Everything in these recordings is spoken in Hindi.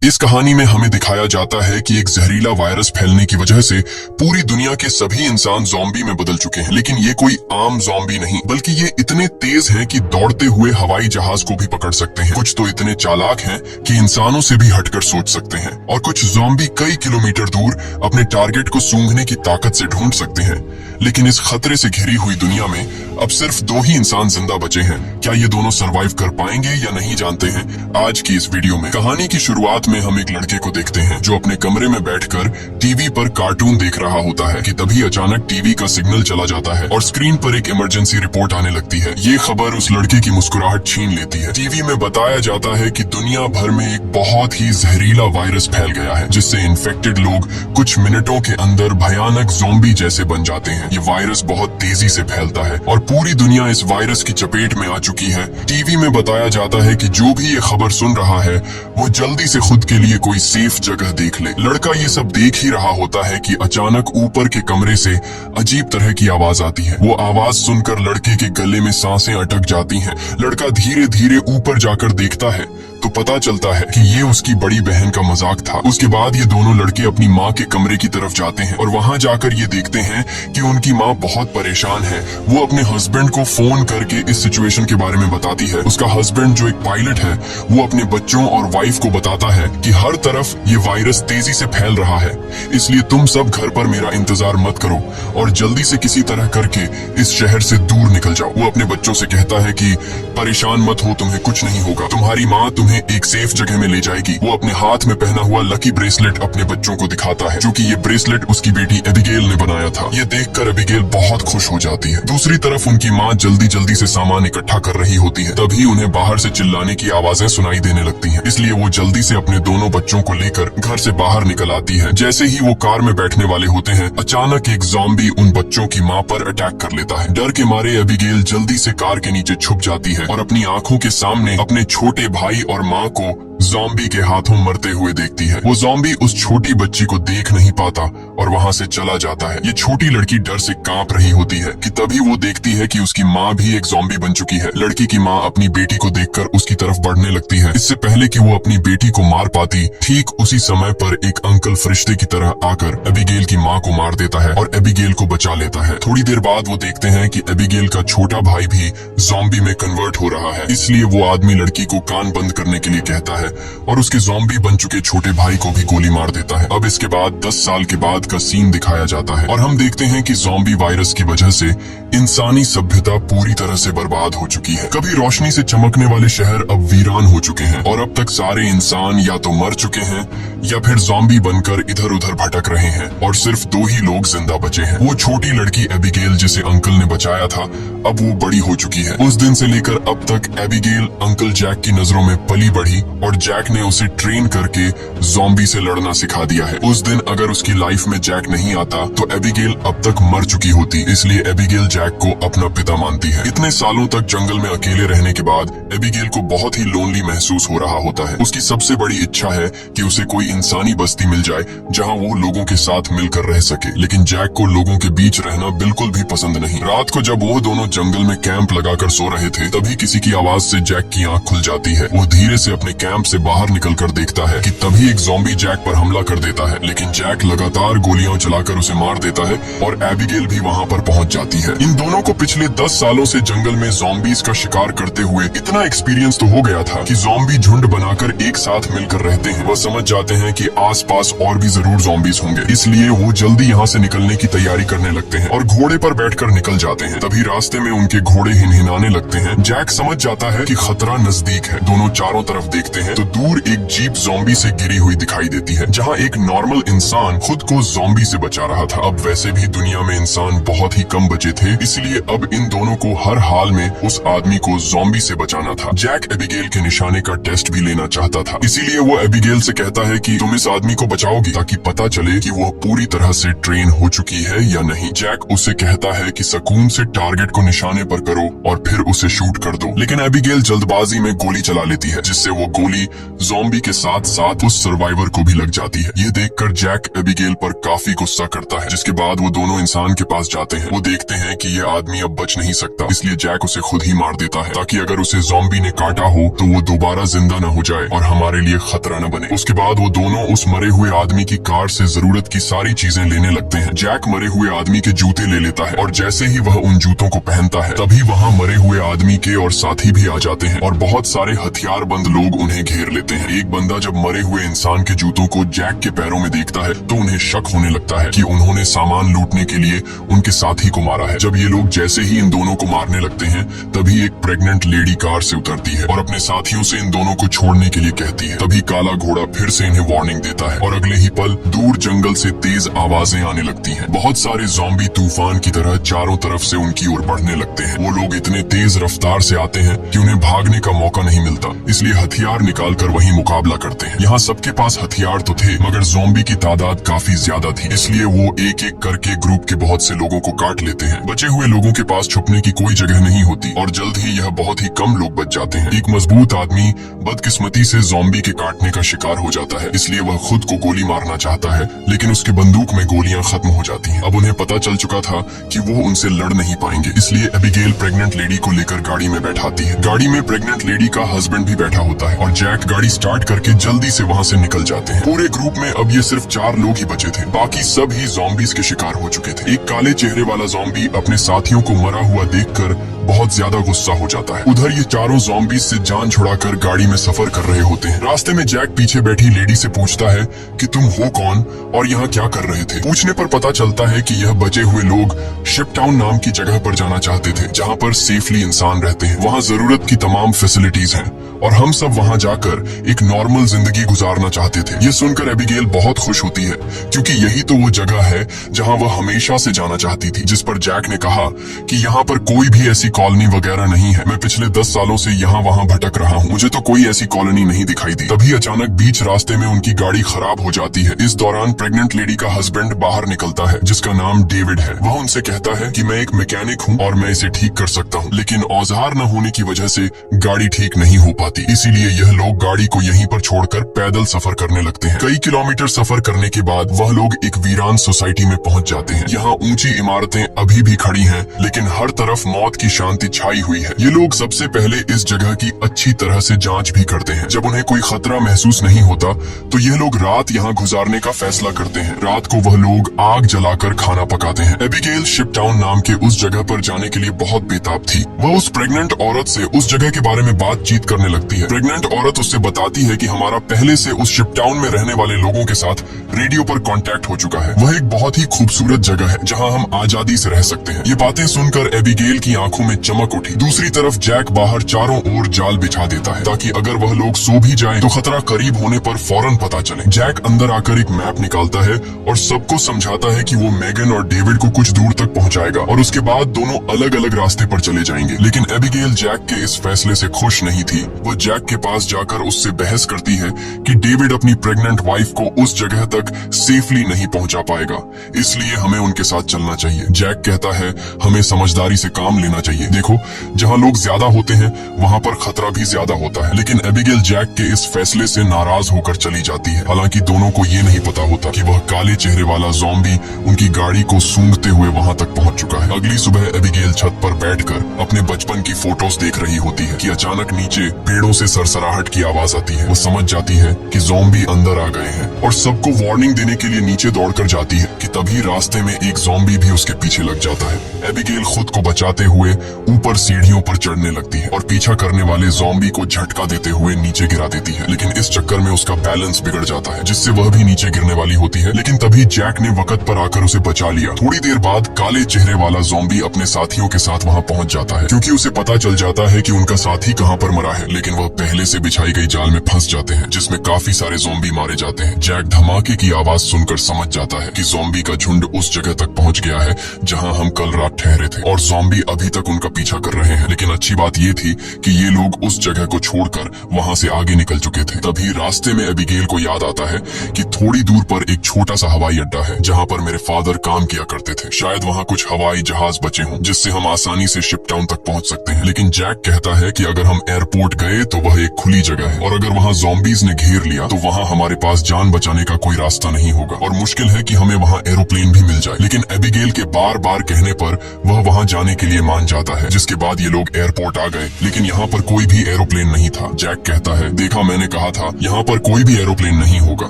इस कहानी में हमें दिखाया जाता है कि एक जहरीला वायरस फैलने की वजह से पूरी दुनिया के सभी इंसान ज़ॉम्बी में बदल चुके हैं। लेकिन ये कोई आम ज़ॉम्बी नहीं, बल्कि ये इतने तेज हैं कि दौड़ते हुए हवाई जहाज को भी पकड़ सकते हैं। कुछ तो इतने चालाक हैं कि इंसानों से भी हटकर सोच सकते हैं, और कुछ ज़ॉम्बी कई किलोमीटर दूर अपने टारगेट को सूंघने की ताकत से ढूंढ सकते हैं। लेकिन इस खतरे से घिरी हुई दुनिया में अब सिर्फ 2 ही इंसान जिंदा बचे हैं। क्या ये दोनों सरवाइव कर पाएंगे या नहीं, जानते हैं आज की इस वीडियो में। कहानी की शुरुआत में हम एक लड़के को देखते हैं जो अपने कमरे में बैठकर टीवी पर कार्टून देख रहा होता है कि तभी अचानक टीवी का सिग्नल चला जाता है और स्क्रीन पर एक इमरजेंसी रिपोर्ट आने लगती है। ये खबर उस लड़के की मुस्कुराहट छीन लेती है। टीवी में बताया जाता है कि दुनिया भर में एक बहुत ही जहरीला वायरस फैल गया है, जिससे इन्फेक्टेड लोग कुछ मिनटों के अंदर भयानक ज़ॉम्बी जैसे बन जाते हैं। ये वायरस बहुत तेजी से फैलता है और पूरी दुनिया इस वायरस की चपेट में आ चुकी है। टीवी में बताया जाता है कि जो भी ये खबर सुन रहा है वो जल्दी से खुद के लिए कोई सेफ जगह देख ले। लड़का ये सब देख ही रहा होता है कि अचानक ऊपर के कमरे से अजीब तरह की आवाज आती है। वो आवाज सुनकर लड़के के गले में सांसें अटक जाती हैं। लड़का धीरे धीरे ऊपर जाकर देखता है तो पता चलता है कि ये उसकी बड़ी बहन का मजाक था। उसके बाद ये दोनों लड़के अपनी माँ के कमरे की तरफ जाते हैं और वहाँ जाकर ये देखते हैं कि उनकी माँ बहुत परेशान है। वो अपने हस्बैंड को फोन करके इस सिचुएशन के बारे में बताती है। उसका हस्बैंड जो एक पायलट है वो अपने बच्चों और वाइफ को बताता है कि हर तरफ ये वायरस तेजी से फैल रहा है, इसलिए तुम सब घर पर मेरा इंतजार मत करो और जल्दी से किसी तरह करके इस शहर से दूर निकल जाओ। वो अपने बच्चों से कहता है कि परेशान मत हो, तुम्हें कुछ नहीं होगा, तुम्हारी माँ तुम्हें एक सेफ जगह में ले जाएगी। वो अपने हाथ में पहना हुआ लकी ब्रेसलेट अपने बच्चों को दिखाता है, जो कि ये ब्रेसलेट उसकी बेटी एबिगेल ने बनाया था। ये देखकर एबिगेल बहुत खुश हो जाती है। दूसरी तरफ उनकी माँ जल्दी जल्दी से सामान इकट्ठा कर रही होती है। तभी उन्हें बाहर से चिल्लाने की आवाजें सुनाई देने लगती हैं, इसलिए वो जल्दी से अपने दोनों बच्चों को लेकर घर से बाहर निकल आती है। जैसे ही वो कार में बैठने वाले होते हैं, अचानक एक ज़ॉम्बी उन बच्चों की माँ पर अटैक कर लेता है। डर के मारे एबिगेल जल्दी से कार के नीचे छुप जाती है और अपनी आंखों के सामने अपने छोटे भाई और माँ को ज़ॉम्बी के हाथों मरते हुए देखती है। वो ज़ॉम्बी उस छोटी बच्ची को देख नहीं पाता और वहाँ से चला जाता है। ये छोटी लड़की डर से कांप रही होती है कि तभी वो देखती है कि उसकी माँ भी एक ज़ॉम्बी बन चुकी है। लड़की की माँ अपनी बेटी को देखकर उसकी तरफ बढ़ने लगती है। इससे पहले कि वो अपनी बेटी को मार पाती, ठीक उसी समय पर एक अंकल फरिश्ते की तरह आकर एबिगेल की माँ को मार देता है और एबिगेल को बचा लेता है। थोड़ी देर बाद वो देखते हैं कि एबिगेल का छोटा भाई भी ज़ॉम्बी में कन्वर्ट हो रहा है, इसलिए वो आदमी लड़की को कान बंद करने के लिए कहता है और उसके ज़ॉम्बी बन चुके छोटे भाई को भी गोली मार देता है। अब इसके बाद 10 साल के बाद का सीन दिखाया जाता है और हम देखते हैं कि ज़ॉम्बी वायरस की वजह से इंसानी सभ्यता पूरी तरह से बर्बाद हो चुकी है। कभी रोशनी से चमकने वाले शहर अब वीरान हो चुके हैं और अब तक सारे इंसान या तो मर चुके हैं या फिर ज़ॉम्बी बनकर इधर उधर भटक रहे हैं और सिर्फ 2 ही लोग जिंदा बचे हैं। वो छोटी लड़की एबिगेल जिसे अंकल ने बचाया था, अब वो बड़ी हो चुकी है। उस दिन से लेकर अब तक एबिगेल अंकल जैक की नजरों में पली बढ़ी और जैक ने उसे ट्रेन करके ज़ॉम्बी से लड़ना सिखा दिया है। उस दिन अगर उसकी लाइफ में जैक नहीं आता तो एबिगेल अब तक मर चुकी होती, इसलिए एबिगेल जैक को अपना पिता मानती है। इतने सालों तक जंगल में अकेले रहने के बाद एबिगेल को बहुत ही लोनली महसूस हो रहा होता है। उसकी सबसे बड़ी इच्छा है कि उसे कोई इंसानी बस्ती मिल जाए जहाँ वो लोगों के साथ मिलकर रह सके, लेकिन जैक को लोगों के बीच रहना बिल्कुल भी पसंद नहीं। रात को जब वो दोनों जंगल में कैंप लगाकर सो रहे थे, तभी किसी की आवाज से जैक की आंख खुल जाती है। वो धीरे से अपने कैंप से बाहर निकलकर देखता है कि तभी एक ज़ॉम्बी जैक पर हमला कर देता है, लेकिन जैक लगातार गोलियां चलाकर उसे मार देता है और एबिगेल भी वहाँ पर पहुँच जाती है। इन दोनों को पिछले 10 सालों से जंगल में ज़ॉम्बीज का शिकार करते हुए इतना एक्सपीरियंस तो हो गया था कि ज़ॉम्बी झुंड बनाकर एक साथ मिलकर रहते हैं। वह समझ जाते हैं कि आसपास और भी जरूर ज़ॉम्बीज होंगे, इसलिए वो जल्दी यहाँ से निकलने की तैयारी करने लगते हैं और घोड़े पर बैठकर निकल जाते हैं। तभी रास्ते में उनके घोड़े हिनहिनाने लगते हैं। जैक समझ जाता है कि खतरा नजदीक है। दोनों चारों तरफ देखते हैं तो दूर एक जीप ज़ॉम्बी से गिरी हुई दिखाई देती है, जहाँ एक नॉर्मल इंसान खुद को ज़ॉम्बी से बचा रहा था। अब वैसे भी दुनिया में इंसान बहुत ही कम बचे थे, इसलिए अब इन दोनों को हर हाल में उस आदमी को ज़ॉम्बी से बचाना था। जैक एबिगेल के निशाने का टेस्ट भी लेना चाहता था, इसीलिए वो एबिगेल से कहता है कि तुम इस आदमी को बचाओगी ताकि पता चले कि वो पूरी तरह से ट्रेन हो चुकी है या नहीं। जैक उसे कहता है कि सुकून से टारगेट को निशाने पर करो और फिर उसे शूट कर दो, लेकिन एबिगेल जल्दबाजी में गोली चला लेती है, जिससे वो गोली ज़ॉम्बी के साथ साथ उस सर्वाइवर को भी लग जाती है। ये देखकर जैक एबिगेल पर काफी गुस्सा करता है, जिसके बाद वो दोनों इंसान के पास जाते हैं। वो देखते हैं कि ये आदमी अब बच नहीं सकता, इसलिए जैक उसे खुद ही मार देता है ताकि अगर उसे ज़ॉम्बी ने काटा हो तो वो दोबारा जिंदा न हो जाए और हमारे लिए खतरा न बने। उसके बाद वो दोनों उस मरे हुए आदमी की कार से जरूरत की सारी चीजें लेने लगते हैं। जैक मरे हुए आदमी के जूते ले लेता है और जैसे ही वह उन जूतों को पहनता है तभी वहाँ मरे हुए आदमी के और साथी भी आ जाते हैं और बहुत सारे हथियारबंद लोग उन्हें घेर लेते हैं। एक बंदा जब मरे हुए इंसान के जूतों को जैक के पैरों में देखता है तो उन्हें शक होने लगता है कि उन्होंने सामान लूटने के लिए उनके साथी को मारा है। जब ये लोग जैसे ही इन दोनों को मारने लगते हैं तभी एक प्रेग्नेंट लेडी कार से उतरती है और अपने साथियों से इन दोनों को छोड़ने के लिए कहती है। तभी काला घोड़ा फिर से इन्हें वार्निंग देता है और अगले ही पल दूर जंगल से तेज आवाजें आने लगती हैं। बहुत सारे ज़ॉम्बी तूफान की तरह चारों तरफ से उनकी ओर बढ़ने लगते हैं। वो लोग इतने तेज रफ्तार से आते हैं कि उन्हें भागने का मौका नहीं मिलता, इसलिए हथियार निकालकर वही मुकाबला करते हैं। यहाँ सबके पास हथियार तो थे मगर ज़ॉम्बी की तादाद काफी ज्यादा थी, इसलिए वो एक एक करके ग्रुप के बहुत से लोगों को काट लेते हैं। बचे हुए लोगों के पास छुपने की कोई जगह नहीं होती और जल्द ही यह बहुत ही कम लोग बच जाते हैं। एक मजबूत आदमी बदकिस्मती से ज़ॉम्बी के काटने का शिकार हो जाता है, इसलिए वह खुद को गोली मारना चाहता है लेकिन उसके बंदूक में गोलियां खत्म हो जाती हैं। अब उन्हें पता चल चुका था कि वो उनसे लड़ नहीं पाएंगे, इसलिए एबिगेल प्रेग्नेंट लेडी को लेकर गाड़ी में बैठाती है। गाड़ी में प्रेग्नेंट लेडी का हस्बैंड भी बैठा होता है और जैक गाड़ी स्टार्ट करके जल्दी से वहाँ से निकल जाते हैं। पूरे ग्रुप में अब ये सिर्फ 4 लोग ही बचे थे, बाकी सब ही ज़ॉम्बीज के शिकार हो चुके थे। एक काले चेहरे वाला ज़ॉम्बी अपने साथियों को मरा हुआ देखकर बहुत ज्यादा गुस्सा हो जाता है। उधर ये चारों ज़ॉम्बीज से जान छुड़ाकर गाड़ी में सफर कर रहे होते हैं। रास्ते में जैक पीछे बैठी लेडी से पूछता है कि तुम हो कौन और यहाँ क्या कर रहे थे। पूछने पर पता चलता है कि यह बचे हुए लोग शिपटाउन नाम की जगह पर जाना चाहते थे जहाँ पर सेफली इंसान रहते हैं। वहाँ जरूरत की तमाम फैसिलिटीज हैं और हम सब वहाँ जाकर एक नॉर्मल जिंदगी गुजारना चाहते थे। ये सुनकर एबिगेल बहुत खुश होती है क्योंकि यही तो वो जगह है जहाँ वह हमेशा से जाना चाहती थी। जिस पर जैक ने कहा कि यहाँ पर कोई भी ऐसी कॉलोनी वगैरह नहीं है, मैं पिछले 10 सालों से यहाँ वहाँ भटक रहा हूँ, मुझे तो कोई ऐसी कॉलोनी नहीं दिखाई दी। तभी अचानक बीच रास्ते में उनकी गाड़ी खराब हो जाती है। इस दौरान प्रेग्नेंट लेडी का हस्बैंड बाहर निकलता है जिसका नाम डेविड है। वह उनसे कहता है कि मैं एक मैकेनिक हूँ और मैं इसे ठीक कर सकता हूँ, लेकिन औजार न होने की वजह से गाड़ी ठीक नहीं हो पाती, इसीलिए यह लोग गाड़ी को यहीं पर छोड़कर पैदल सफर करने लगते हैं। कई किलोमीटर सफर करने के बाद वह लोग एक वीरान सोसाइटी में पहुंच जाते हैं। यहाँ ऊंची इमारतें अभी भी खड़ी हैं, लेकिन हर तरफ मौत की शांति छाई हुई है। ये लोग सबसे पहले इस जगह की अच्छी तरह से जांच भी करते हैं। जब उन्हें कोई खतरा महसूस नहीं होता तो ये लोग रात यहाँ गुजारने का फैसला करते हैं। रात को वह लोग आग जलाकर खाना पकाते हैं। एबिगेल शिपटाउन नाम के उस जगह पर जाने के लिए बहुत बेताब थी। वह उस प्रेग्नेंट औरत से उस जगह के बारे में बातचीत करने लगती है। प्रेग्नेंट औरत उससे बताती है कि हमारा पहले से उस शिपटाउन में रहने वाले लोगों के साथ रेडियो पर कांटेक्ट हो चुका है। वह एक बहुत ही खूबसूरत जगह है जहां हम आजादी से रह सकते हैं। ये बातें सुनकर एबिगेल की आंखों में चमक उठी। दूसरी तरफ जैक बाहर चारों ओर जाल बिछा देता है ताकि अगर वह लोग सो भी जाएं तो खतरा करीब होने पर फौरन पता चले। जैक अंदर आकर एक मैप निकालता है और सबको समझाता है कि वो मेगन और डेविड को कुछ दूर तक पहुंचाएगा और उसके बाद दोनों अलग अलग रास्ते पर चले जाएंगे। लेकिन एबिगेल जैक के इस फैसले से खुश नहीं थी। वो जैक के पास जाकर उससे बहस करती है कि डेविड अपनी प्रेग्नेंट वाइफ को उस जगह तक सेफली नहीं पहुंचा पाएगा, इसलिए हमें उनके साथ चलना चाहिए। जैक कहता है हमें समझदारी से काम लेना चाहिए। देखो, जहां लोग ज्यादा होते हैं वहां पर खतरा भी ज्यादा होता है। लेकिन एबिगेल जैक के इस फैसले से नाराज होकर चली जाती है। हालांकि दोनों को ये नहीं पता होता कि वह काले चेहरे वाला ज़ॉम्बी उनकी गाड़ी को सूंघते हुए वहां तक पहुंच चुका है। अगली सुबह एबिगेल छत पर बैठकर अपने बचपन की फोटोज देख रही होती है कि अचानक नीचे पेड़ों से सरसराहट की आवाज आती है। वो समझ जाती है कि ज़ॉम्बी अंदर आ गए हैं और सबको वार्निंग देने के लिए नीचे दौड़कर जाती है कि तभी रास्ते में एक ज़ॉम्बी भी उसके पीछे लग जाता है। एबिगेल खुद को बचाते हुए ऊपर सीढ़ियों पर चढ़ने लगती है और पीछा करने वाले ज़ॉम्बी को झटका देते हुए नीचे गिरा देती है। लेकिन इस चक्कर में उसका बैलेंस बिगड़ जाता है जिससे वह भी नीचे गिरने वाली होती है। लेकिन तभी जैक ने वक्त पर आकर उसे बचा लिया। थोड़ी देर बाद काले चेहरे वाला ज़ॉम्बी अपने साथियों के साथ वहाँ पहुँच जाता है क्योंकि उसे पता चल जाता है कि उनका साथी कहाँ पर मरा है। लेकिन वह पहले से बिछाई गई जाल में फंस जाते हैं जिसमें काफी सारे ज़ॉम्बी मारे जाते हैं। जैक धमाके की आवाज सुनकर समझ जाता है कि ज़ॉम्बी का झुंड उस जगह तक पहुँच गया है जहाँ हम कल रात ठहरे थे और ज़ॉम्बी अभी तक उनका पीछा कर रहे हैं। लेकिन अच्छी बात ये थी कि ये लोग उस जगह को छोड़कर वहां से आगे निकल चुके थे। तभी रास्ते में एबिगेल को याद आता है कि थोड़ी दूर पर एक छोटा सा हवाई अड्डा है जहां पर मेरे फादर काम किया करते थे। शायद वहां कुछ हवाई जहाज बचे हों जिससे हम आसानी से शिप टाउन तक पहुंच सकते हैं। लेकिन जैक कहता है कि अगर हम एयरपोर्ट गए तो वह एक खुली जगह है और अगर वहां ज़ॉम्बीज़ ने घेर लिया तो वहां हमारे पास जान बचाने का कोई रास्ता नहीं होगा और मुश्किल है कि हमें वहां एरोप्लेन भी मिल जाए। लेकिन एबिगेल के बार बार कहने पर वह वहां जाने के लिए मान जाता है, जिसके बाद ये लोग एयरपोर्ट आ गए। लेकिन यहाँ पर कोई भी एरोप्लेन नहीं था। जैक कहता है, देखा मैंने कहा था यहाँ पर कोई भी एरोप्लेन नहीं होगा।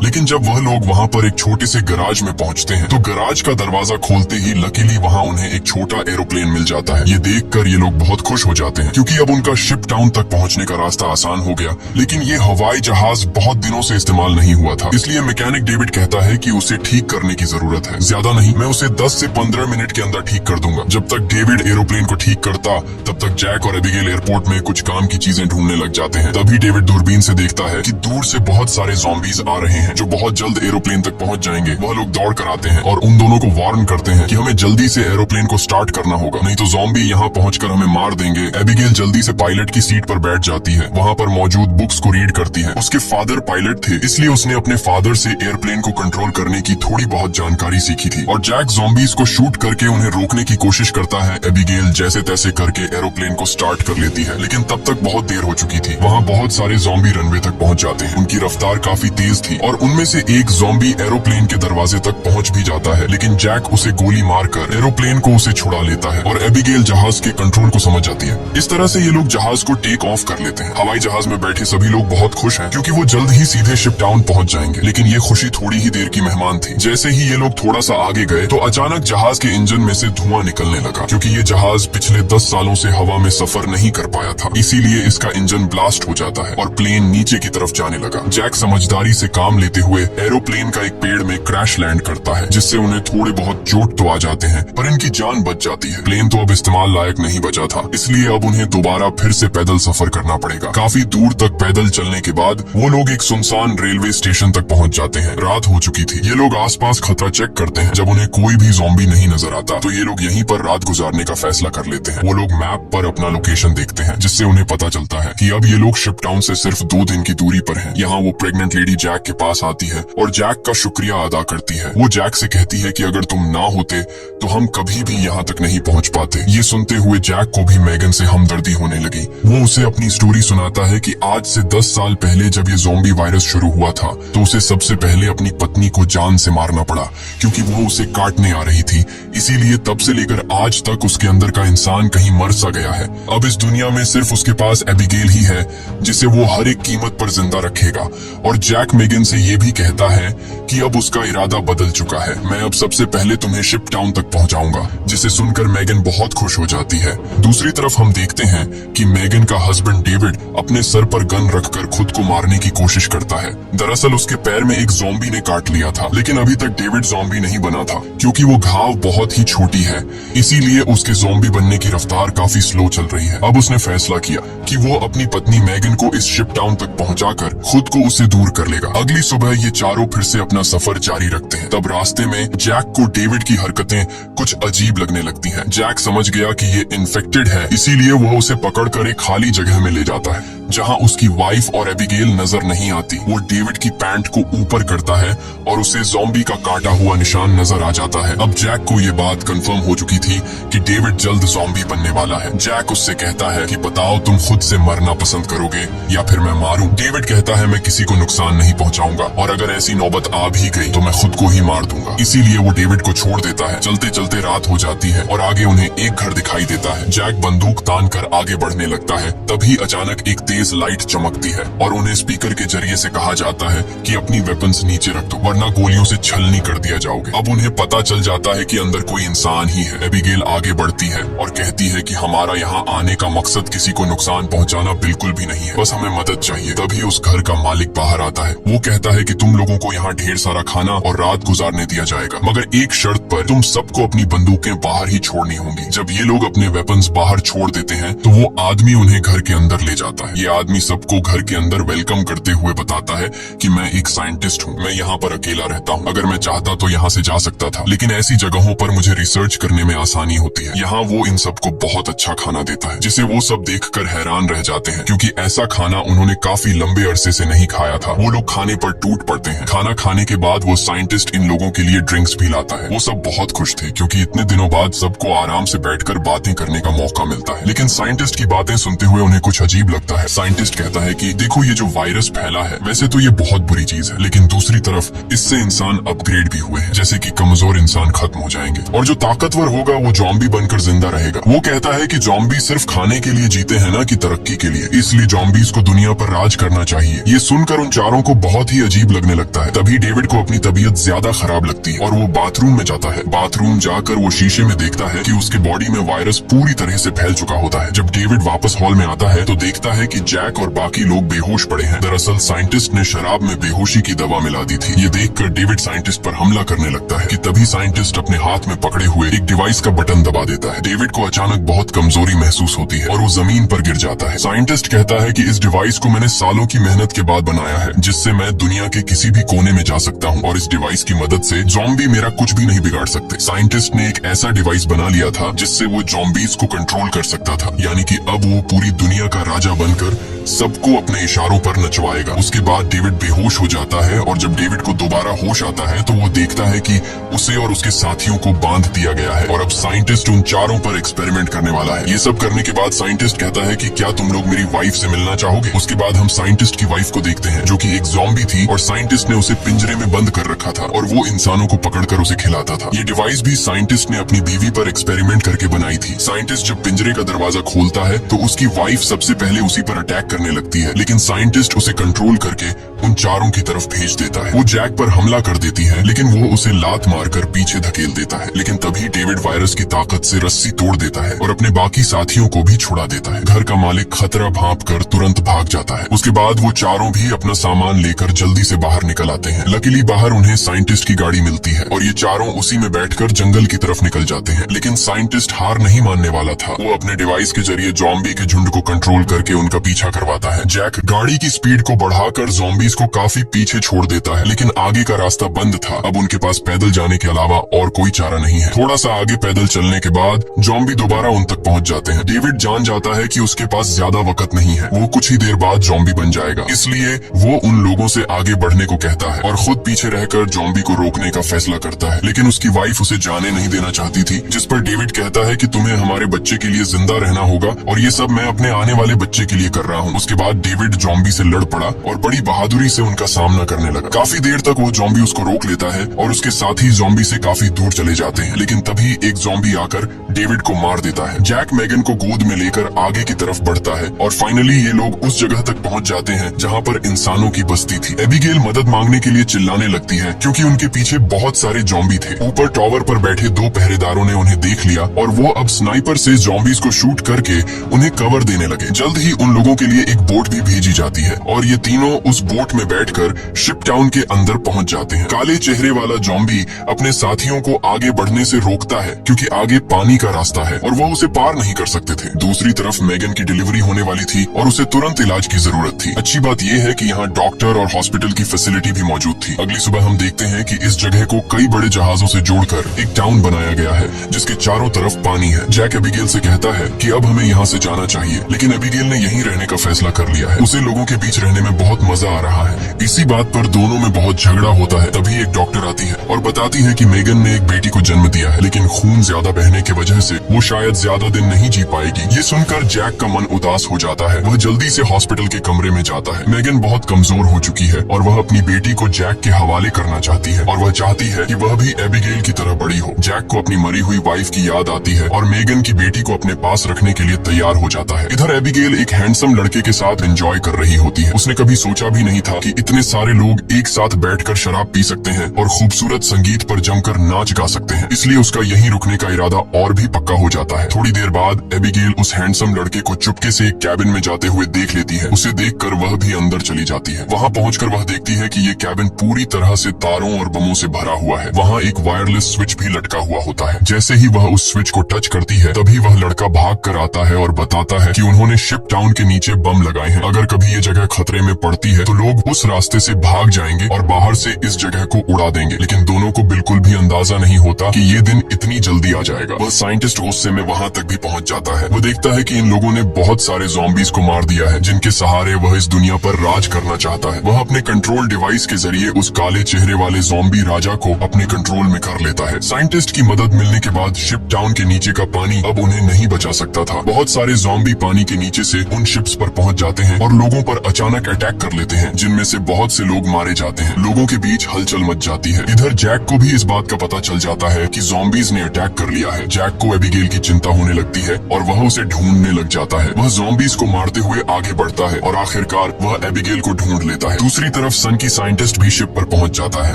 लेकिन जब वह लोग वहाँ पर एक छोटे से गराज में पहुँचते हैं तो गराज का दरवाजा खोलते ही लकीली वहाँ उन्हें एक छोटा एरोप्लेन मिल जाता है। ये देखकर ये लोग बहुत खुश हो जाते हैं क्योंकि अब उनका शिप टाउन तक पहुँचने का रास्ता आसान हो गया। लेकिन ये हवाई जहाज बहुत दिनों से इस्तेमाल नहीं हुआ था, इसलिए मैकेनिक डेविड कहता है कि उसे ठीक करने की जरूरत है। ज्यादा नहीं, मैं उसे 10 से 15 मिनट के अंदर ठीक कर दूंगा। जब तक डेविड एरोप्लेन को ठीक करता तब तक जैक और एबिगेल एयरपोर्ट में कुछ काम की चीजें ढूंढने लग जाते हैं। तभी डेविड दूरबीन से देखता है कि दूर से बहुत सारे ज़ॉम्बीज आ रहे हैं जो बहुत जल्द एरोप्लेन तक पहुंच जाएंगे। वह लोग दौड़ कर आते हैं और उन दोनों को वार्न करते हैं कि हमें जल्दी से एरोप्लेन को स्टार्ट करना होगा, नहीं तो ज़ॉम्बी यहाँ पहुंचकर हमें मार देंगे। एबिगेल जल्दी से पायलट की सीट पर बैठ जाती है, वहाँ पर मौजूद बुक्स को रीड करती है। उसके फादर पायलट थे, इसलिए उसने अपने फादर से एयरप्लेन को कंट्रोल करने की थोड़ी बहुत जानकारी सीखी थी। और जैक ज़ॉम्बीज को शूट करके उन्हें रोकने की कोशिश करता है। एबिगेल जैसे तैसे करके एरोप्लेन को स्टार्ट कर लेती है, लेकिन तब तक बहुत देर हो चुकी थी। वहाँ बहुत सारे ज़ॉम्बी रनवे तक पहुँच जाते हैं। उनकी रफ्तार काफी तेज थी और उनमें से एक ज़ॉम्बी एरोप्लेन के दरवाजे तक पहुँच भी जाता है। लेकिन जैक उसे गोली मारकर एरोप्लेन को उसे छुड़ा लेता है और एबिगेल जहाज के कंट्रोल को समझ जाती है। इस तरह से ये लोग जहाज को टेक ऑफ कर लेते हैं। हवाई जहाज में बैठे सभी लोग बहुत खुश हैं क्योंकि वो जल्द ही सीधे शिप टाउन पहुंच जाएंगे। लेकिन ये खुशी थोड़ी ही देर की मेहमान थी। जैसे ही ये लोग थोड़ा सा आगे गए तो अचानक जहाज के इंजन में से धुआं निकलने लगा क्योंकि ये जहाज पिछले 10 सालों से हवा में सफर नहीं कर पाया था, इसीलिए इसका इंजन ब्लास्ट हो जाता है और प्लेन नीचे की तरफ जाने लगा। जैक समझदारी से काम लेते हुए एरोप्लेन का एक पेड़ में क्रैश लैंड करता है, जिससे उन्हें थोड़े बहुत चोट तो आ जाते हैं पर इनकी जान बच जाती है। प्लेन तो अब इस्तेमाल लायक नहीं बचा था, इसलिए अब उन्हें दोबारा फिर से पैदल सफर करना पड़ेगा। काफी दूर तक पैदल चलने के बाद वो लोग एक सुनसान रेलवे स्टेशन तक पहुंच जाते हैं। रात हो चुकी थी। ये लोग आसपास खतरा चेक करते हैं। जब उन्हें कोई भी ज़ॉम्बी नहीं नजर आता तो ये लोग यहीं पर रात गुजारने का फैसला कर लेते हैं। वो लोग मैप पर अपना लोकेशन देखते हैं, जिससे उन्हें पता चलता है कि अब ये लोग शिप टाउन से सिर्फ 2 दिन की दूरी पर हैं। यहाँ वो प्रेग्नेंट लेडी जैक के पास आती है और जैक का शुक्रिया अदा करती है। वो जैक से कहती है कि अगर तुम ना होते तो हम कभी भी यहाँ तक नहीं पहुँच पाते। ये सुनते हुए जैक को भी मैगन से हमदर्दी होने लगी। वो उसे अपनी स्टोरी सुनाता है कि आज से 10 साल पहले जब ये ज़ॉम्बी वायरस शुरू हुआ था तो उसे सबसे पहले अपनी पत्नी को जान से मारना पड़ा क्योंकि वो उसे काटने आ रही थी। इसीलिए तब से लेकर आज तक उसके अंदर का इंसान कहीं मर सा गया है। अब इस दुनिया में सिर्फ उसके पास एबिगेल ही है जिसे वो हर एक कीमत पर जिंदा रखेगा। और जैक मेगन से ये भी कहता है कि अब उसका इरादा बदल चुका है। मैं अब सबसे पहले तुम्हें शिप टाउन तक पहुंचाऊंगा, जिसे सुनकर मेगन बहुत खुश हो जाती है। दूसरी तरफ हम देखते हैं कि मेगन का हस्बैंड डेविड अपने सर पर गन रखकर खुद को मारने की कोशिश करता है। दरअसल उसके पैर में एक ज़ॉम्बी ने काट लिया था, लेकिन अभी तक डेविड ज़ॉम्बी नहीं बना था क्योंकि वो घाव बहुत ही छोटी है, इसीलिए उसके ज़ॉम्बी बनने की रफ्तार काफी स्लो चल रही है। अब उसने फैसला किया कि वो अपनी पत्नी मेगन को इस शिप टाउन तक पहुंचाकर खुद को उससे दूर कर लेगा। अगली सुबह ये चारों फिर से अपना सफर जारी रखते हैं। तब रास्ते में जैक को डेविड की हरकतें कुछ अजीब लगने लगती हैं। जैक समझ गया कि ये इन्फेक्टेड है, इसीलिए वह उसे पकड़कर एक खाली जगह में ले जाता है जहां उसकी वाइफ और एबिगेल नजर नहीं आती। वो डेविड की पैंट को ऊपर करता है और उसे ज़ॉम्बी का काटा हुआ निशान नजर आ जाता है। अब जैक को ये बात कंफर्म हो चुकी थी कि डेविड जल्द ज़ॉम्बी बनने वाला है। जैक उससे कहता है कि बताओ तुम खुद से मरना पसंद करोगे या फिर मैं मारूं। डेविड कहता है मैं किसी को नुकसान नहीं पहुंचाऊंगा और अगर ऐसी नौबत आ भी गई तो मैं खुद को ही मार दूंगा। इसीलिए वो डेविड को छोड़ देता है। चलते चलते रात हो जाती है और आगे उन्हें एक घर दिखाई देता है। जैक बंदूक तान कर आगे बढ़ने लगता है। तभी अचानक एक तेज लाइट चमकती है और उन्हें स्पीकर के जरिए से कहा जाता है कि अपनी वेपन्स नीचे रख दो वरना गोलियों से छलनी कर दिया जाओगे। अब उन्हें पता चल जाता है कि अंदर कोई इंसान ही है। एबिगेल आगे बढ़ती है और कहती है कि हमारा यहाँ आने का मकसद किसी को नुकसान पहुँचाना बिल्कुल भी नहीं है, बस हमें मदद चाहिए। तभी उस घर का मालिक बाहर आता है। वो कहता है कि तुम लोगों को यहाँ ढेर सारा खाना और रात गुजारने दिया जाएगा, मगर एक शर्त पर तुम सबको अपनी बंदूकें बाहर ही छोड़नी होंगी। जब ये लोग अपने वेपन्स बाहर छोड़ देते हैं तो वो आदमी उन्हें घर के अंदर ले जाता है। ये आदमी सबको घर के अंदर वेलकम करते हुए बताता है कि मैं एक साइंटिस्ट हूँ, मैं यहाँ पर अकेला रहता हूँ, अगर मैं चाहता तो यहाँ से जा सकता था, लेकिन ऐसी जगहों पर मुझे रिसर्च करने में आसानी होती है। यहाँ वो इन सबको बहुत अच्छा खाना देता है जिसे वो सब देखकर हैरान रह जाते हैं, क्योंकि ऐसा खाना उन्होंने काफी लंबे अरसे से नहीं खाया था। वो लोग खाने पर टूट पड़ते हैं। खाना खाने के बाद वो साइंटिस्ट इन लोगों के लिए ड्रिंक्स भी लाता है। वो सब बहुत खुश थे क्योंकि इतने दिनों बाद सबको आराम से बैठकर बातें करने का मौका मिलता है। लेकिन साइंटिस्ट की बातें सुनते हुए उन्हें कुछ अजीब लगता है। साइंटिस्ट कहता है कि देखो, ये जो वायरस फैला है वैसे तो ये बहुत बुरी चीज है, लेकिन दूसरी तरफ इससे इंसान अपग्रेड भी हुए हैं, जैसे कि कमजोर इंसान खत्म हो जाएंगे और जो ताकतवर होगा वो जॉम्बी बनकर जिंदा रहेगा। वो कहता है कि जॉम्बी सिर्फ खाने के लिए जीते हैं ना कि तरक्की के लिए, इसलिए जॉम्बीज को दुनिया पर राज करना चाहिए। ये सुनकर उन चारों को बहुत ही अजीब लगने लगता है। तभी डेविड को अपनी तबीयत ज्यादा खराब लगती है और वो बाथरूम में जाता है। बाथरूम जाकर वो शीशे में देखता है कि उसके बॉडी में वायरस पूरी तरह से फैल चुका होता है। जब डेविड वापस हॉल में आता है तो देखता है कि जैक और बाकी लोग बेहोश पड़े हैं। दरअसल साइंटिस्ट ने शराब में बेहोशी की दवा मिला दी थी। ये देखकर डेविड साइंटिस्ट पर हमला करने लगता है कि तभी साइंटिस्ट अपने हाथ में पकड़े हुए एक डिवाइस का बटन दबा देता है। डेविड को अचानक बहुत कमजोरी महसूस होती है और वो जमीन पर गिर जाता है। साइंटिस्ट कहता है कि इस डिवाइस को मैंने सालों की मेहनत के बाद बनाया है, जिससे मैं दुनिया के किसी भी कोने में जा सकता हूँ और इस डिवाइस की मदद से जॉम्बी मेरा कुछ भी नहीं बिगाड़ सकते। साइंटिस्ट ने एक ऐसा डिवाइस बना लिया था जिससे वो जॉम्बीज को कंट्रोल कर सकता था, यानी कि अब वो पूरी दुनिया का राजा बनकर सबको अपने इशारों पर नचवाएगा। उसके बाद डेविड बेहोश हो जाता है और जब डेविड को दोबारा होश आता है तो वो देखता है कि उसे और उसके साथियों को बांध दिया गया है और अब साइंटिस्ट उन चारों पर एक्सपेरिमेंट करने वाला है। ये सब करने के बाद साइंटिस्ट कहता है कि क्या तुम लोग मेरी वाइफ से मिलना चाहोगे। उसके बाद हम साइंटिस्ट की वाइफ को देखते हैं जो कि एक ज़ॉम्बी थी और साइंटिस्ट ने उसे पिंजरे में बंद कर रखा था और वो इंसानों को पकड़कर उसे खिलाता था। ये डिवाइस भी साइंटिस्ट ने अपनी बीवी पर एक्सपेरिमेंट करके बनाई थी। साइंटिस्ट जब पिंजरे का दरवाजा खोलता है तो उसकी वाइफ सबसे पहले उसी पर अटैक करने लगती है, लेकिन साइंटिस्ट उसे कंट्रोल करके उन चारों की तरफ भेज देता है। वो जैक पर हमला कर देती है लेकिन वो उसे लात मारकर पीछे धकेल देता है, लेकिन तभी डेविड वायरस की ताकत से रस्सी तोड़ देता है और अपने बाकी साथियों को भी छुड़ा देता है। घर का मालिक खतरा भांप कर तुरंत भाग जाता है। उसके बाद वो चारों भी अपना सामान लेकर जल्दी से बाहर निकल आते हैं। लकीली बाहर उन्हें साइंटिस्ट की गाड़ी मिलती है और ये चारों उसी में बैठकर जंगल की तरफ निकल जाते हैं। लेकिन साइंटिस्ट हार नहीं मानने वाला था। वो अपने डिवाइस के जरिए जॉम्बी के झुंड को कंट्रोल करके उनका पीछा करवाता है। जैक गाड़ी की स्पीड को बढ़ाकर जॉम्बीज को काफी पीछे छोड़ देता है, लेकिन आगे का रास्ता बंद था। अब उनके पास पैदल जाने के अलावा और कोई चारा नहीं है। थोड़ा सा आगे पैदल चलने के बाद जॉम्बी दोबारा उन तक पहुंच जाते हैं। डेविड जान जाता है कि उसके पास ज्यादा वक्त नहीं है, वो कुछ ही देर बाद जॉम्बी बन जाएगा, इसलिए वो उन लोगों से आगे बढ़ने को कहता है और खुद पीछे रहकर जॉम्बी को रोकने का फैसला करता है। लेकिन उसकी वाइफ उसे जाने नहीं देना चाहती थी, जिस पर डेविड कहता है कि तुम्हें हमारे बच्चे के लिए जिंदा रहना होगा और ये सब मैं अपने आने वाले बच्चे के लिए कर रहा हूँ। उसके बाद डेविड जॉम्बी से लड़ पड़ा और बड़ी बहादुरी से उनका सामना करने लगा। काफी देर तक वो जॉम्बी उसको रोक लेता है और उसके साथी जॉम्बी से काफी दूर चले जाते हैं, लेकिन तभी एक जॉम्बी आकर डेविड को मार देता है। जैक मेगन को गोद में लेकर आगे की तरफ बढ़ता है और फाइनली ये लोग उस जगह तक पहुंच जाते हैं जहां पर इंसानों की बस्ती थी। एबिगेल मदद मांगने के लिए चिल्लाने लगती है क्योंकि उनके पीछे बहुत सारे जॉम्बी थे। ऊपर टावर पर बैठे दो पहरेदारों ने उन्हें देख लिया और वो अब स्नाइपर से जॉम्बीज को शूट करके उन्हें कवर देने लगे। जल्द ही उन लोगों के लिए एक बोट भी भेजी जाती है और ये तीनों उस बोट में बैठकर शिप टाउन के अंदर पहुंच जाते हैं। काले चेहरे वाला जॉम्बी अपने साथियों को आगे बढ़ने से रोकता है क्योंकि आगे पानी का रास्ता है और वो उसे पार नहीं कर सकते थे। दूसरी तरफ मेगन की डिलीवरी होने वाली थी और उसे तुरंत इलाज की जरूरत थी। अच्छी बात यह है कि यहाँ डॉक्टर और हॉस्पिटल की फैसिलिटी भी मौजूद थी। अगली सुबह हम देखते हैं कि इस जगह को कई बड़े जहाजों से जोड़कर एक टाउन बनाया गया है जिसके चारों तरफ पानी है। जैक एबिगेल से कहता है कि अब हमें यहाँ से जाना चाहिए, लेकिन एबिगेल ने यहीं रहने का फैसला कर लिया है। उसे लोगों के बीच रहने में बहुत मजा आ रहा है। इसी बात पर दोनों में बहुत झगड़ा होता है। तभी एक डॉक्टर आती है और बताती है कि मेगन ने एक बेटी को जन्म दिया है, लेकिन खून ज्यादा बहने की वजह से वो शायद ज्यादा दिन नहीं जी पाएगी। ये सुनकर जैक का मन उदास हो जाता है। वह जल्दी से हॉस्पिटल के कमरे में जाता है। मेगन बहुत कमजोर हो चुकी है और वह अपनी बेटी को जैक के हवाले करना चाहती है और वह चाहती है कि वह भी एबिगेल की तरह बड़ी हो। जैक को अपनी मरी हुई वाइफ की याद आती है और मेगन की बेटी को अपने पास रखने के लिए तैयार हो जाता है। इधर एबिगेल एक हैंडसम लड़के के साथ एंजॉय कर रही होती है। उसने कभी सोचा भी नहीं था कि इतने सारे लोग एक साथ बैठकर शराब पी सकते हैं और खूबसूरत संगीत पर जमकर नाच गा सकते हैं, इसलिए उसका यहीं रुकने का इरादा और भी पक्का हो जाता है। थोड़ी देर बाद एबिगेल उस हैंडसम लड़के को चुपके से एक कैबिन में जाते हुए देख लेती है। उसे देखकर वह भी अंदर चली जाती है। वहाँ पहुंचकर वह देखती है कि ये कैबिन पूरी तरह से तारों और बमों से भरा हुआ है। वहाँ एक वायरलेस स्विच भी लटका हुआ होता है। जैसे ही वह उस स्विच को टच करती है तभी वह लड़का भाग कर आता है और बताता है कि उन्होंने शिप टाउन के नीचे बम लगाए हैं। अगर कभी ये जगह खतरे में पड़ती है तो लोग उस रास्ते से भाग जाएंगे और बाहर से इस जगह को उड़ा देंगे। लेकिन दोनों को बिल्कुल भी अंदाजा नहीं होता कि ये दिन इतनी जल्दी आ जाएगा। वह साइंटिस्ट गुस्से में वहाँ तक भी पहुँच जाता है। वो देखता है कि इन लोगों ने बहुत सारे ज़ॉम्बीज़ को मार दिया है जिनके सहारे वह इस दुनिया पर राज करना चाहता है। वह अपने कंट्रोल डिवाइस के जरिए उस काले चेहरे वाले ज़ॉम्बी राजा को अपने कंट्रोल में कर लेता है। साइंटिस्ट की मदद मिलने के बाद शिप टाउन के नीचे का पानी अब उन्हें नहीं बचा सकता था। बहुत सारे ज़ॉम्बी पानी के नीचे से उन शिप्स पर पहुंच जाते हैं और लोगों पर अचानक अटैक कर लेते हैं, जिनमें से बहुत से लोग मारे जाते हैं। लोगों के बीच हलचल मच जाती है। इधर जैक को भी इस बात का पता चल जाता है कि ज़ॉम्बीज़ ने अटैक कर लिया है। जैक को एबिगेल की चिंता होने लगती है और वह उसे ढूंढने लग जाता है। वह ज़ॉम्बीज़ को मारते हुए आगे बढ़ता है और आखिरकार वह एबिगेल को ढूंढ लेता है। दूसरी तरफ सन की साइंटिस्ट भी शिप पर पहुंच जाता है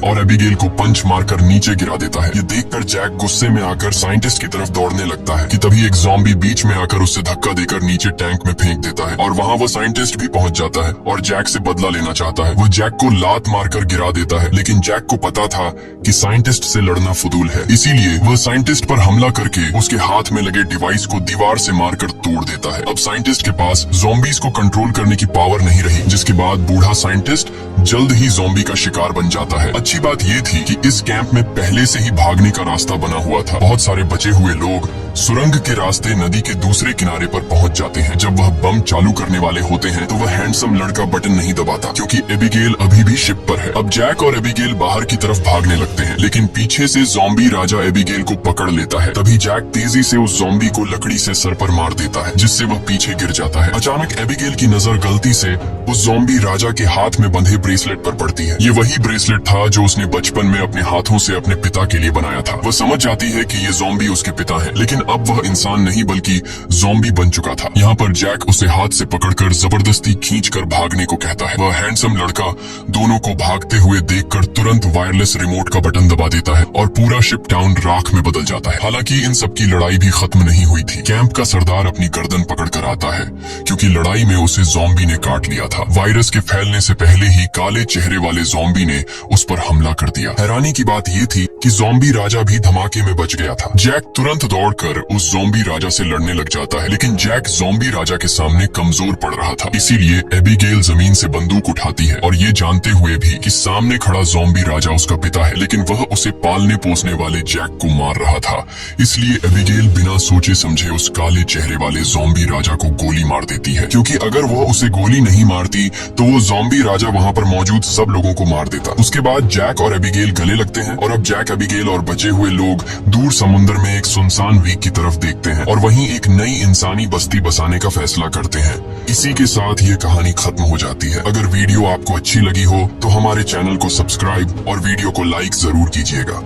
और एबिगेल को पंच मारकर नीचे गिरा देता है। ये देखकर जैक गुस्से में आकर साइंटिस्ट की तरफ दौड़ने लगता है कि तभी एक ज़ॉम्बी बीच में आकर उसे धक्का देकर नीचे टैंक में फेंक देता है और वहाँ वो साइंटिस्ट भी पहुंच जाता है और जैक से बदला लेना चाहता है। वो जैक को लात मारकर गिरा देता है, लेकिन जैक को पता था कि साइंटिस्ट से लड़ना फुदूल है, इसीलिए वह साइंटिस्ट पर हमला करके उसके हाथ में लगे डिवाइस को दीवार से मारकर तोड़ देता है। अब साइंटिस्ट के पास ज़ॉम्बीज़ को कंट्रोल करने की पावर नहीं रही, जिसके बाद बूढ़ा साइंटिस्ट जल्द ही ज़ॉम्बी का शिकार बन जाता है। अच्छी बात ये थी कि इस कैंप में पहले से ही भागने का रास्ता बना हुआ था। बहुत सारे बचे हुए लोग सुरंग के रास्ते नदी के दूसरे किनारे पर पहुंच जाते हैं। जब वह बम चालू करने वाले होते हैं तो वह हैंडसम लड़का बटन नहीं दबाता, क्योंकि एबिगेल अभी भी शिप पर है। अब जैक और एबिगेल बाहर की तरफ भागने लगते हैं, लेकिन पीछे से ज़ॉम्बी राजा एबिगेल को पकड़ लेता है। तभी जैक तेजी से उस ज़ॉम्बी को लकड़ी से सर पर मार देता है, जिससे वह पीछे गिर जाता है। अचानक एबिगेल की नजर गलती से उस ज़ॉम्बी राजा के हाथ में बंधे ब्रेसलेट पर पड़ती है। ये वही ब्रेसलेट था जो उसने बचपन में अपने हाथों से अपने पिता के लिए बनाया था। वह समझ जाती है कि ये ज़ॉम्बी उसके पिता है, लेकिन अब वह इंसान नहीं बल्कि ज़ॉम्बी बन चुका था। यहाँ पर जैक उसे हाथ से पकड़कर जबरदस्ती खींचकर भागने को कहता है। वह हैंडसम लड़का दोनों को भागते हुए देखकर तुरंत वायरलेस रिमोट का बटन दबा देता है और पूरा शिप टाउन राख में बदल जाता है। हालांकि इन सब की लड़ाई भी खत्म नहीं हुई थी। कैंप का सरदार अपनी गर्दन पकड़कर आता है, क्योंकि लड़ाई में उसे ज़ॉम्बी ने काट लिया था। वायरस के फैलने से पहले ही काले चेहरे वाले ज़ॉम्बी ने उस पर हमला कर दिया। हैरानी की बात ये थी कि ज़ॉम्बी राजा भी धमाके में बच गया था। जैक तुरंत दौड़कर उस ज़ॉम्बी राजा से लड़ने लग जाता है, लेकिन जैक ज़ॉम्बी राजा के सामने कमजोर पड़ रहा था। इसीलिए एबिगेल जमीन से बंदूक उठाती है और ये जानते हुए भी कि सामने खड़ा ज़ॉम्बी राजा उसका पिता है, लेकिन वह उसे पालने पोसने वाले जैक को मार रहा था। इसलिए एबिगेल बिना सोचे समझे उस काले चेहरे वाले ज़ॉम्बी राजा को गोली मार देती है, क्योंकि अगर वह उसे गोली नहीं मारती तो वो ज़ॉम्बी राजा वहाँ पर मौजूद सब लोगों को मार देता। उसके बाद जैक और एबिगेल गले लगते हैं और अब जैक, एबिगेल और बचे हुए लोग दूर समुद्र में एक सुनसान द्वीप की तरफ देखते हैं और वहीं एक नई इंसानी बस्ती बसाने का फैसला करते हैं। इसी के साथ ये कहानी खत्म हो जाती है। अगर वीडियो आपको अच्छी लगी हो तो हमारे चैनल को सब्सक्राइब और वीडियो को लाइक जरूर कीजिएगा।